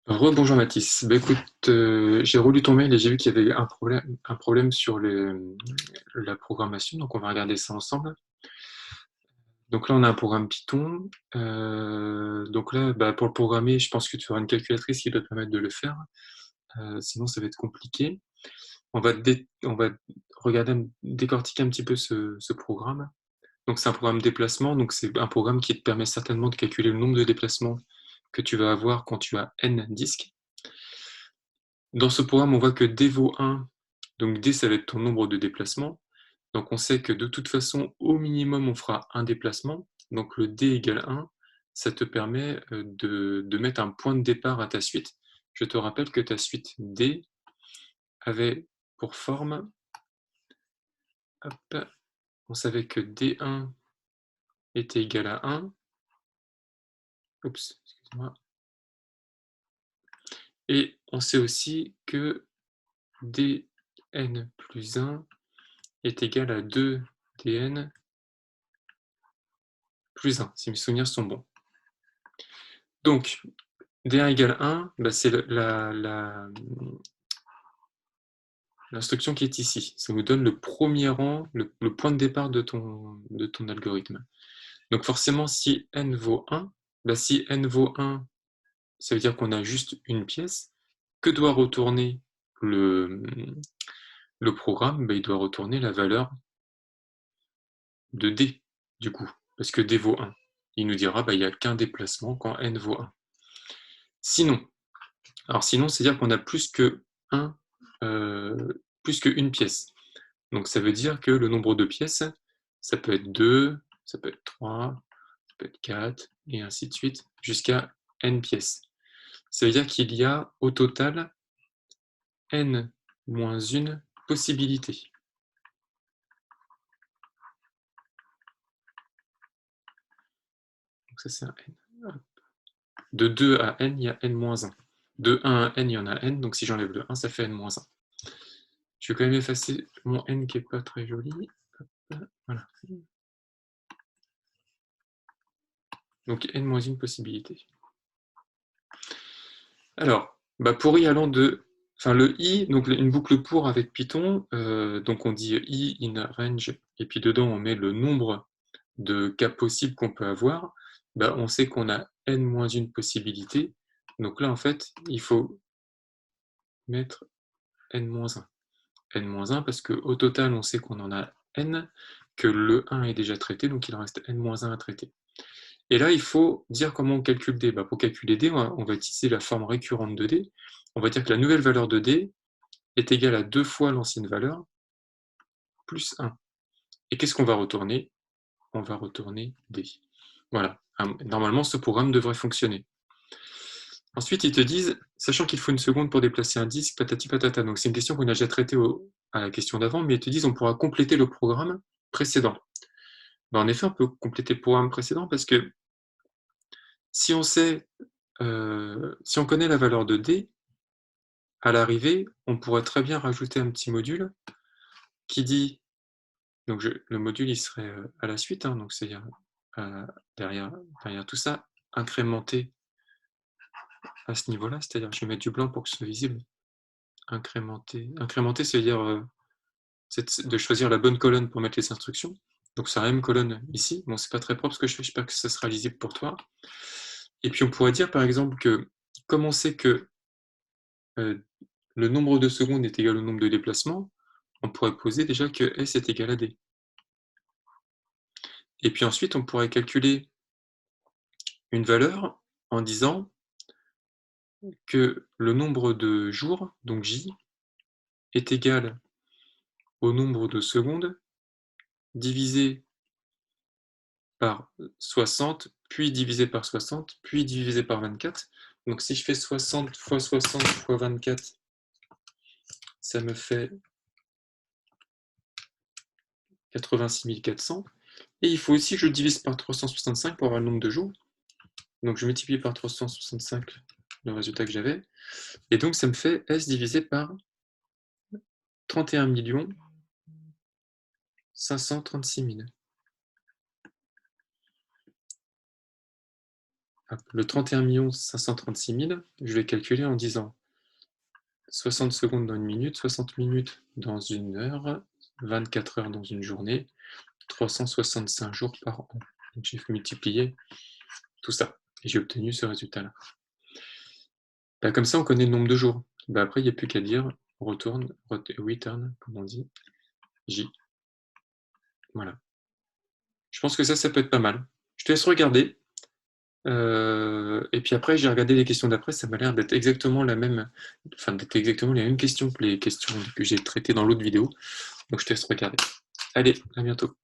Rebonjour Mathis. Bah, écoute, j'ai relu ton mail et j'ai vu qu'il y avait un problème sur la programmation, donc on va regarder ça ensemble. Donc là, on a un programme Python. Donc là, bah, pour le programmer, je pense que tu auras une calculatrice qui doit te permettre de le faire. Sinon, ça va être compliqué. On va regarder, décortiquer un petit peu ce programme. Donc c'est un programme déplacement, donc c'est un programme qui te permet certainement de calculer le nombre de déplacements que tu vas avoir quand tu as n disques. Dans ce programme, on voit que d vaut 1, donc d, ça va être ton nombre de déplacements. Donc on sait que de toute façon, au minimum, on fera un déplacement. Donc le d égale 1, ça te permet de mettre un point de départ à ta suite. Je te rappelle que ta suite d avait pour forme, hop, on savait que d1 était égal à 1. Oups, excuse-moi. Et on sait aussi que dn plus 1 est égal à 2dn plus 1, si mes souvenirs sont bons. Donc, d1 égale 1, bah, c'est l'instruction qui est ici. Ça nous donne le premier rang, le point de départ de ton algorithme. Donc forcément, si n vaut 1, bah, si n vaut 1, ça veut dire qu'on a juste une pièce. Que doit retourner le programme? Bah, il doit retourner la valeur de d, du coup, parce que d vaut 1. Il nous dira bah, il n'y a qu'un déplacement quand n vaut 1. Sinon, c'est-à-dire qu'on a plus qu'une pièce. Donc ça veut dire que le nombre de pièces, ça peut être 2, ça peut être 3, ça peut être 4, et ainsi de suite, jusqu'à n pièces. Ça veut dire qu'il y a au total n moins une possibilité. Donc ça c'est un n. De 2 à n, il y a n moins 1. De 1 à n, il y en a n, donc si j'enlève le 1, ça fait n moins 1. Je vais quand même effacer mon n qui n'est pas très joli. Voilà. Donc n moins une possibilité. Alors, bah pour i allant de... Enfin, le i, donc une boucle pour avec Python, donc on dit i in range, et puis dedans on met le nombre de cas possibles qu'on peut avoir, bah on sait qu'on a n moins une possibilité. Donc là, en fait, il faut mettre n moins 1. n moins 1 parce qu'au total, on sait qu'on en a n, que le 1 est déjà traité, donc il en reste n moins 1 à traiter. Et là, il faut dire comment on calcule d. Bah, pour calculer d, on va utiliser la forme récurrente de d. On va dire que la nouvelle valeur de d est égale à 2 fois l'ancienne valeur, plus 1. Et qu'est-ce qu'on va retourner? On va retourner d. Voilà. Normalement, ce programme devrait fonctionner. Ensuite, ils te disent, sachant qu'il faut une seconde pour déplacer un disque, patati patata. Donc c'est une question qu'on a déjà traitée à la question d'avant, mais ils te disent on pourra compléter le programme précédent. Ben, en effet, on peut compléter le programme précédent parce que si on sait, si on connaît la valeur de d, à l'arrivée, on pourrait très bien rajouter un petit module qui dit, donc le module il serait à la suite, hein, donc c'est-à-dire derrière tout ça, incrémenter à ce niveau-là, c'est-à-dire je vais mettre du blanc pour que ce soit visible. Incrémenter, c'est-à-dire de choisir la bonne colonne pour mettre les instructions. Donc c'est la même colonne ici. Bon, c'est pas très propre ce que je fais, j'espère que ça sera lisible pour toi. Et puis on pourrait dire par exemple que, comme on sait que le nombre de secondes est égal au nombre de déplacements, on pourrait poser déjà que S est égal à D. Et puis ensuite, on pourrait calculer une valeur en disant que le nombre de jours, donc J, est égal au nombre de secondes divisé par 60, puis divisé par 60, puis divisé par 24. Donc si je fais 60 fois 60 fois 24, ça me fait 86 400. Et il faut aussi que je divise par 365 pour avoir le nombre de jours. Donc je multiplie par 365 le résultat que j'avais. Et donc ça me fait S divisé par 31 536 000. le 31 536 000, je vais calculer en disant 60 secondes dans une minute, 60 minutes dans une heure, 24 heures dans une journée, 365 jours par an. Donc j'ai multiplié tout ça et j'ai obtenu ce résultat-là. Bah, comme ça, on connaît le nombre de jours. Bah, après, il n'y a plus qu'à dire return, comme on dit, J. Voilà. Je pense que ça peut être pas mal. Je te laisse regarder. Et puis après, j'ai regardé les questions d'après, ça m'a l'air d'être exactement la même, enfin d'être exactement les mêmes questions que les questions que j'ai traitées dans l'autre vidéo. Donc je te laisse regarder. Allez, à bientôt.